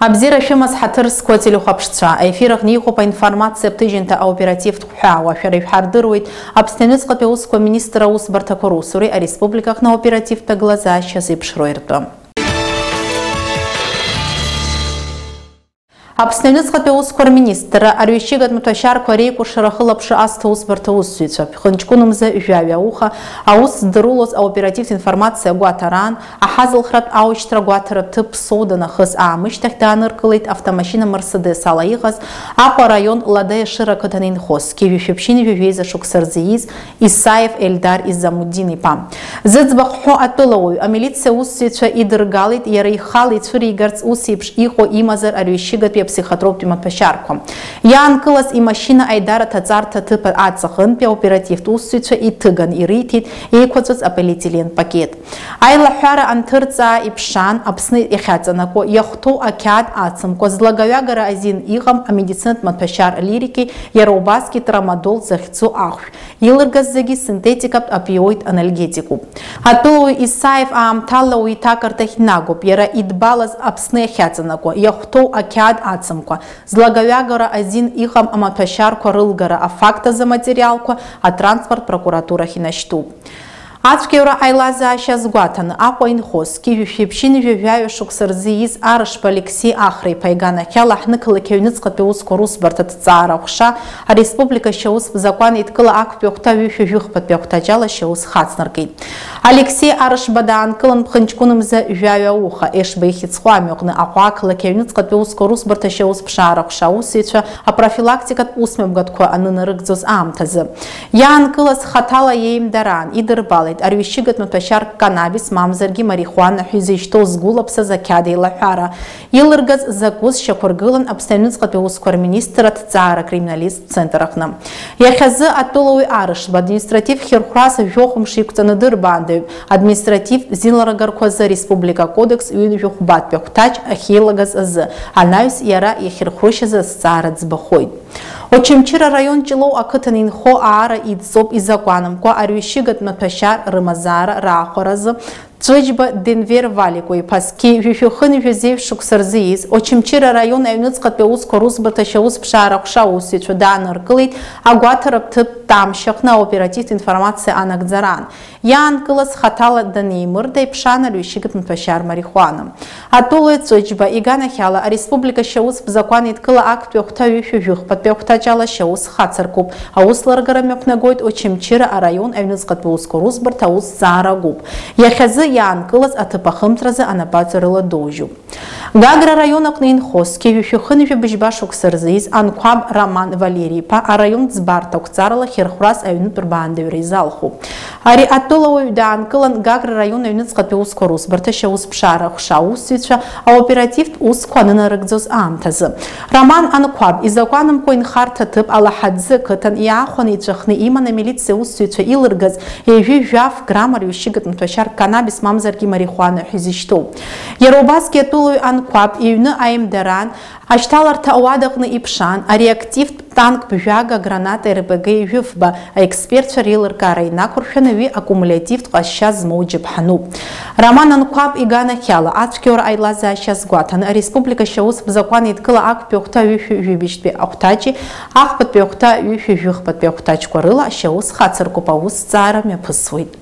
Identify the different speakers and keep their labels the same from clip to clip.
Speaker 1: Абзира фемас хатырсква телехапшца. Эфирах нихопа информация птыжента оператив тхуа. Шариф хардырует абстенецка пеусква министра Усбартакорусури, а республиках на оператив глаза сейчас и пшроиртва. Абстенецка пеусква министра арвещигат муташар кварейку шарахылапши аста Усбарта Уссуица. Ханчкуном за жавяуха, а ус дырулос оператив информация гуатаран, а хазлхрат аучтра гуатарат тып сода на хыз мыштах даныркалит автомашина Мерседес алаихас, а по район ладая широкотанин хос, кивишепшини вивеза шуксарзииз, Исаев Эльдар из Замуддин пам. Зэцбаххо атылауй, а милиция Уссуица и дыргалит, ярейхалит суригарц Уссипш ихо имазар арвещигат психотроп матпашарком. Янкалас и машина Айдара Тацарта типа ацахын пе оператив Уссуица и тыган и ритит и квацус полиэтилен пакет. Айлахара антырца и пшан абсны и хацанако яхто акят ацамко злагавягара азин игам а медицинт матпашар лирики яробаски трамадол захцу ах. Илыргаззаги синтетикап опиоид анальгетику. Атоу Исаев амталлауи такартахинагоп яра идбалаз абсны хацанако яхто акят ацамко злагавягара азин игам аматпашарко рылгара а факта за материалко а транспорт прокуратура хинашту. Ацкеура айлаза сейчас гуатан, ахуин хос, кивишепшин вивяю шуксарзииз араш Алексей Ахрей пайгана хялахны кылыкеуницка пеус корус бартат цаарахша, а республика шеус в закон иткыла ак пёхта вюхюх под пёхтаджала шеус хацнаркей. Алексей араш бадан кылан пханчкуным за вивяю уха, эш бейхицхуамёкны ахуа кылыкеуницка пеус корус барта шеус пшарахша усича, а профилактикат усмем гадко анынырыкзоз амтазы. Ян кылас хатала ейм даран, идырбал. Арвищигат матпашар канабис мамзарги марихуана хюзишто сгулапса закяды лахара. Илыргаз закус шакургылан абстенецка пеусквар министра цара криминалист центрахна. Яхазы атолуи арыш в административ хирхраса вёхум шикцаны дырбанды. Административ зинларагаркоза республика кодекс юн вёхбат пёхтач ахилагаз азы. Анавис яра яхирхрушиза цара цбахой. Очемчира район жило акытанин хо аара идзоб и законом, ко арвищигат матпашар рымазара рахоразы, Цвечба Денвер Валикой, паски вюхюхын вюзев шуксарзииз, очемчира район айвныцкат пеус корус баташеус пшарах шауси чуданыр кылит, агуатарап тып там шахна оператив информация анагдзаран. Ян кылас хатала данеймыр дай пшана рюшигат матпашар марихуаном. Атолы цвечба игана хяла, а республика шеус в законе ткыла акт пёхта вюхюх, под пёхтачала шеус хацаркуп, а усларгара мёхнагойт очемчира а район айвныцкат пеус корус бартаус зарагуп. Яхазы Ян кылас атыпахымтразы анапацарыла дожу. Гагра районок нейнхос, кевюхюхын вебежба шуксарзиз, анкваб Роман Валерийпа, а район Цбарта царала херхурас айвну турбанды врезалху. Ари атолауи дан кылан Гагра район айвныцкат пеус корус, барташа ус пшарах шаусвича, а оператив ус кванына рыгзоз амтазы. Роман анкваб, из законом коинхарта тып алахадзы кытан и ахуаны чахны има на милиция усвича илыргаз, и вюжав граммар вюшигат натвашар канабис мамзарги марихуана хюзишту. Яробаски атулуй анкваб и юны аимдаран, ашталар тауадахны ипшан, а реактив танк пжага граната РПГ и вюфба, а эксперт шарилар карай накуршанови аккумулятив тхаща змоуджи пхану. Роман анкваб и гана хяла, ацкеор айлаза щас гуатан, а республика шаус в законе ткала ак пёхта вюфю вюбиштбе ахтачи, ах под пёхта вюфю вюх под пёхтач курыла, шаус хацарку паус царами пысвит.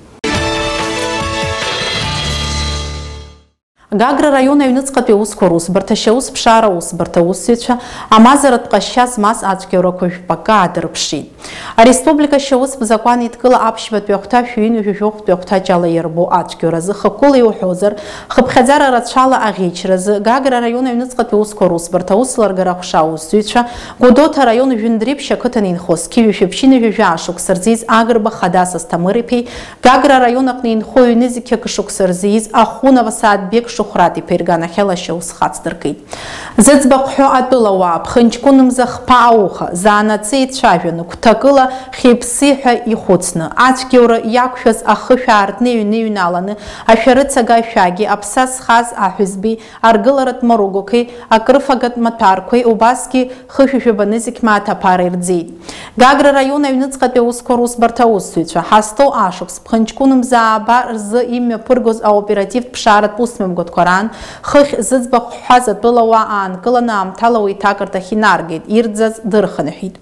Speaker 1: Гагра район айвныцкат пеус корус, барташеус пшараус, бартаусича, а мазарат кащас мас ацкеура кожпака адырпши. А республика шеус в законе ткыла апшиват пёхта фюин вюхюх пёхта жала ербу ацкеуразы, хакул и ухозар, хабхазара ратшала агичразы, Гагра район айвныцкат пеус корус, бартаусылар гарахшаусича, Гудота район вюндрипща кытанинхос, кивюшепшины вюжашук сарзиз агрба хадаса стамырипей, Гагра районак нинхою низикек шуксарзиз, ахунава саадбек шухрати пергана хела шеус хацдыркит. Зэцбаххё атылауа, пхынчкуным захпауха, заанацей чавину, кутакыла хипсиха и хуцны. Ачкеура якшаз ахышартны юналаны, ашарыцага шаги, апсас хаз ахюзби, аргыларат маругукой, акрыфагат матаркой, убаски хышушубанызик мата парирдзит. Гагра района юныцкат пеус корус бартаусуича, хасто ашукс, пхынчкуным заабар з имя пыргоз а оператив пшарат пусмем год гәыҭқәа хыхь зыӡбахә ҳәаз атәылауаа аанкыланы аамҭала уи иҭакырҭахь инаргеит, ирӡаз дырхынҳәит.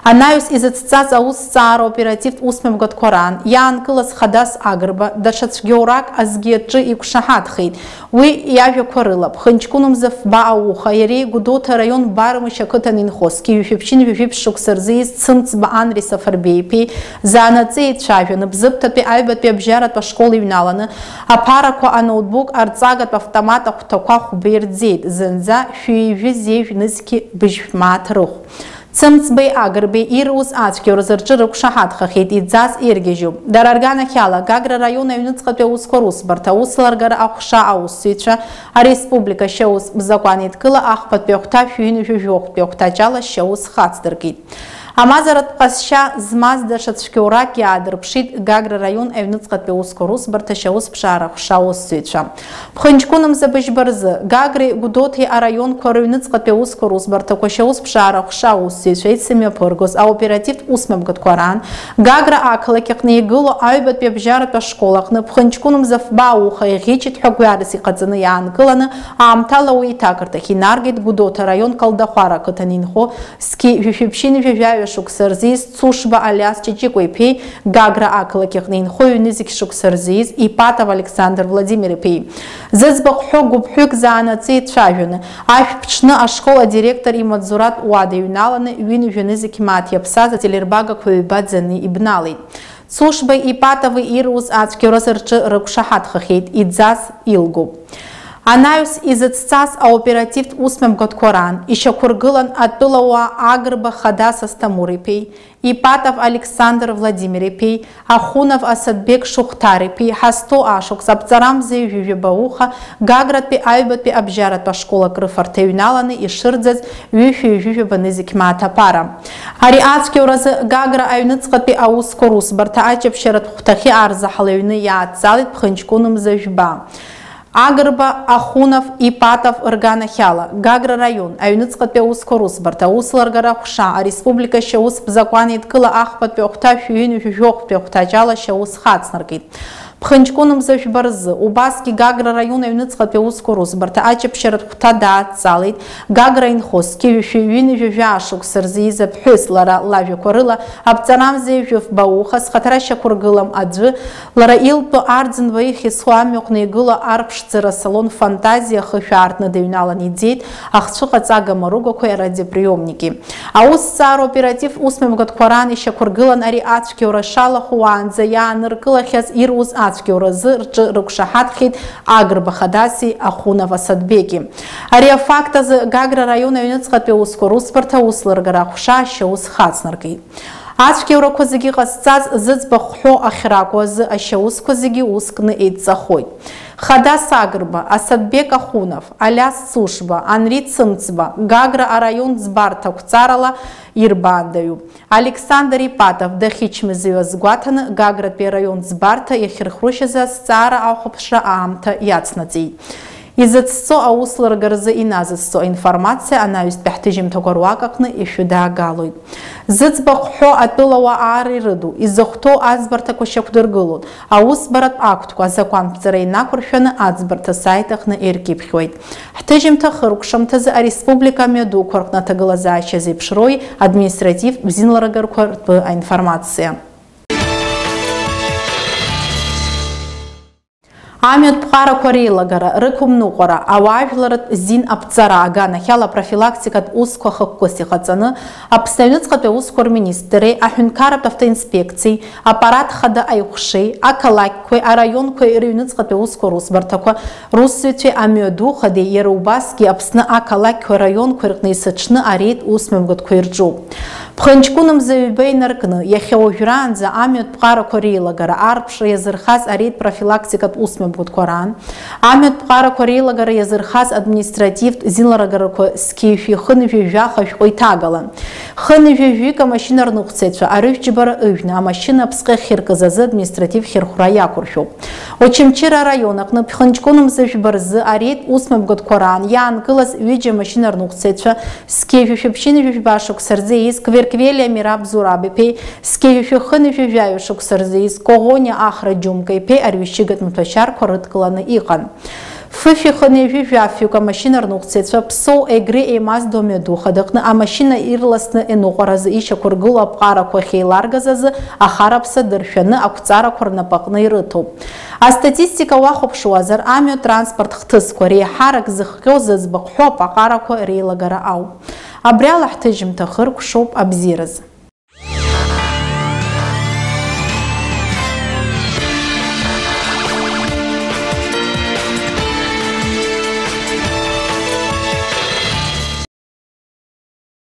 Speaker 1: Анаҩс изыцҵаз аусҭҵаара оперативтә усмҩаԥгатәқәа раан иаанкылаз Хадас Агрба даҽа цәгьоурак азгьы аҿы иқәшаҳаҭхеит. Уи иажәақәа рыла ԥхынҷкәынымза Фба ауха иареи Гәдоуҭа араион Бармышь ақыҭан инхоз ҩышәиԥшьынҩажәиԥшь шықәса рзы Цымцба Анри Сафарбеи-иԥеи заанаҵы еицәажәаны Бзыԥҭатәи аҩбатәи абжьаратә ашкол иҩналаны аԥарақәа аноутбук арҵагатә автомат ахәҭақәа хәба ирӡеит, зынӡа шәҩажәи-зеижә-нызқьи быжь-шәмааҭ рыхә. Цымцбеи Агрбеи ирус ацәгьауразы рҿы рықәшаҳаҭхахьеит, иӡаз иргьежьуп. Дара рганахьала Гагра араион аҩныҵҟатәи аусқәа русбарҭа аусаларгара ахәша аусзуҩцәа ареспублика шьаус бзакәан-еидкыла ахԥатәи ахәҭа шәҩынҩажәижәохәтәи ахәҭаҷала шьаус хацдыркит. Амазаратә ҟазшьа змаз даҽа цәгьоурак иаадырԥшит Гагра араион аҩныҵҟатәи аусқәа русбарҭа шьаус ԥшаара ахәша аусзуҩцәа. Ԥхынҷкәынымза быжьба рзы Гагреи Гәдоуҭеи араионқәа рыҩныҵҟатәи аусқәа русбарҭақәа шьаус ԥшаара ахәша аусзуҩцәа ицымҩаԥыргоз аоперативтә усмҩаԥгатәқәа раан Гагра ақалақь аҟны игылоу аҩбатәи абжьаратә ашкол аҟны ԥхынҷкәынымза Фба ауха иӷьычит ҳәа гәҩарас иҟаҵаны иаанкыланы аамҭала уи иҭакырҭахь инаргеит Гәдоуҭа араион Калдахәара ақыҭан инхо зқьи жәышәиԥшьынҩажәижәаҩа шықәса рзиз Цушба Алиас Ҷиҷикәа-иԥеи Гагра ақалақь аҟны инхо ҩ-зқьи шықәса рзиз Ипатов Александр Владимир-иԥеи зыӡбахә ҳәо гәыԥҳәык заанаҵы еицәажәаны ашә ԥҽны ашкол адиректор имаҵзурат Уада иҩналаны ҩ-зқьи мааҭ иаԥсаз ателербагақәа ҩба ӡаны ибналеит. Цушбеи Ипатови ирус ацәгьауразы рҿы рықәшаҳаҭхахьеит, иӡаз илгоуп. Анаҩс изыцҵаз аоперативтә усмҩаԥгатәқәа раан ишьақәыргылан атәылауаа Агрба Хадас Асҭамыр-иԥеи, Ипатов Александр Владимир-иԥеи, Ахунов Асатбек Шухтар-иԥеи ҳазҭоу ашықәс аԥҵарамза ҩажәижәаба ауха Гагратәи аҩбатәи абжьаратә ашколак рыфарҭа иҩналаны ишырӡаз ҩышәиҩажәижәаба-нызқьи мааҭ аԥара. Ари ацәгьауразы Гагра аҩныҵҟатәи аусқәа русбарҭа аҷаԥшьаратә хәҭахьы арзаҳалаҩны иаадҵалеит ԥхынҷкәынымза жәба. Агрба, Ахунов, Ипатов рганахьала Гагра араион аҩныҵҟатәи аусқәа русбарҭа аусаларгара ахәша ареспублика шьаус бзакәан-еидкыла ахԥатәи ахәҭа шәҩынҩажәижәохәтәи ахәҭаҷала шьаус хацнаркит. Ԥхынҷкәынымза жәба рзы убасгьы Гагра араион аҩныҵҟатәи аусқәа русбарҭа аҷаԥшьаратә хәҭа даадҵалеит. Гагра инхоз ҩышәиҩажәижәаа шықәса рзиз аԥҳәыс лара лажәақәа рыла аԥҵарамза Фба ауха зхаҭара шьақәыргылам аӡәы лара илтәу Арӡынба ихьысхуа амҩаҟны игыло арԥшӡара салон Фантазиа хышә аартны дыҩналаны иӡеит ахцәыҟаҵага маругақәеи арадиоприомники. Аусҭҵаара оперативтә усмҩаԥгатәқәа раан ишьақәыргылан ари ацәгьаура шалахо уаанӡа иааныркылахьаз ирус ацәгьауразы рҿы рықәшаҳаҭхеит Агрба Хадаси, Ахунов Асатбеки. Ари афакт азы Гагра араион аҩныҵҟатәи аусқәа русбарҭа аусларгара ахәша ашьаус хацнаркит. Ацәгьаурақәа зегьы ҟазҵаз зыӡбахә ҳәо ахьракәу азы ашьаусқәа зегьы ускны еидҵахоит. Хадас Агрба, Асатбек Ахунов, Алиас Цушба, Анри Цымцба, Гагра араион ӡбарҭа қәҵарала ирбаандаҩуп. Александр Ипатов дахьычмазаҩыз гәаҭаны Гагратәи араион ӡбарҭа иахьырхрушьаз азҵаара ахәаԥшра аамҭа иацнаҵеит. Изыцҵо аусларга рзы иназыцҵо аинформациа анаҩстәи ҳҭыжьымҭақәа руак аҟны ишәыдаагалоит. Зыӡбахә ҳәо атәылауаа аара ирыду, изыхәҭоу аӡбарҭақәа шьақәдыргылоит. Аусбаратә актқәа азакәанԥҵара инақәыршәаны аӡбарҭа сайт аҟны иркьыԥхьуеит. Ҳҭыжьымҭа хыркәшамҭазы ареспублика амҩадуқәа рҟны аҭагылазаашьа зеиԥшроуи административ бзинларагарқәа ртәы аинформациа. Амҩатә ԥҟарақәа реилагара, рықәымныҟәара, ауаажәларатә зин аԥҵара аганахьала профилактикатә усқәа хықәкыс иҟаҵаны Аԥсны аҩныҵҟатәи аусқәа рминистрреи, аҳәынҭқарратә автоинспекциеи, аппарат хада аихәшеи, ақалақьқәеи, араионқәеи рыҩныҵҟатәи аусқәа русбарҭақәа, русзуҩцәеи амҩаду хадеи иара убасгьы Аԥсны ақалақьқәеи араионқәеи рҟны исыҽны ареид усмҩаԥгатәқәа ирҿуп. Ԥхынҷкәынымза ҩба инаркны иахьа уажәраанӡа амҩатә ԥҟарақәа реилагара арԥшра иазырхаз ареид профилактикатә усмҩаԥгатәқәа раан, амҩатә ԥҟарақәа реилагара иазырхаз административтә зинларагарақәа зқьишәи хынҩажәижәаха шәҟәы иҭагалан. Хынҩажәижәик амашьынарныҟәцаҩцәа арыжәџьабара ыжәны амашьына аԥсҟы ахьиркыз азы административ хьырхәра иақәыршәоуп. Очамчыра араион аҟны Ԥхынҷкәынымза жәба рзы ареид усмҩаԥгатәқәа раан иаанкылаз ҩыџьа амашьынарныҟәцаҩцәа зқьишәи шықәса рзы еиз Кверквелиа Мираб Зураб-иԥеи, зқьишәи хынҩажәижәаҩа шықәса рзы еиз Коӷониа Ахра Џьумка-иԥеи арҩышьыгатә маҭәашьарқәа рыдкыланы иҟан. Фыфихыне вивяфюка машина рнухцецва псо эгри эмаз домедуха дыхны а машина ирласны энуғаразы иша кургула пара кохейларгазазы ахарапса дырфяны акуцара курнапақны ирыту. А статистика вахопшуазар амио транспорт хтысква рейхарак зыхкёзы збақхо пақарако рейлагара ау. Абряла хтыжим тахыр кушоп абзираз.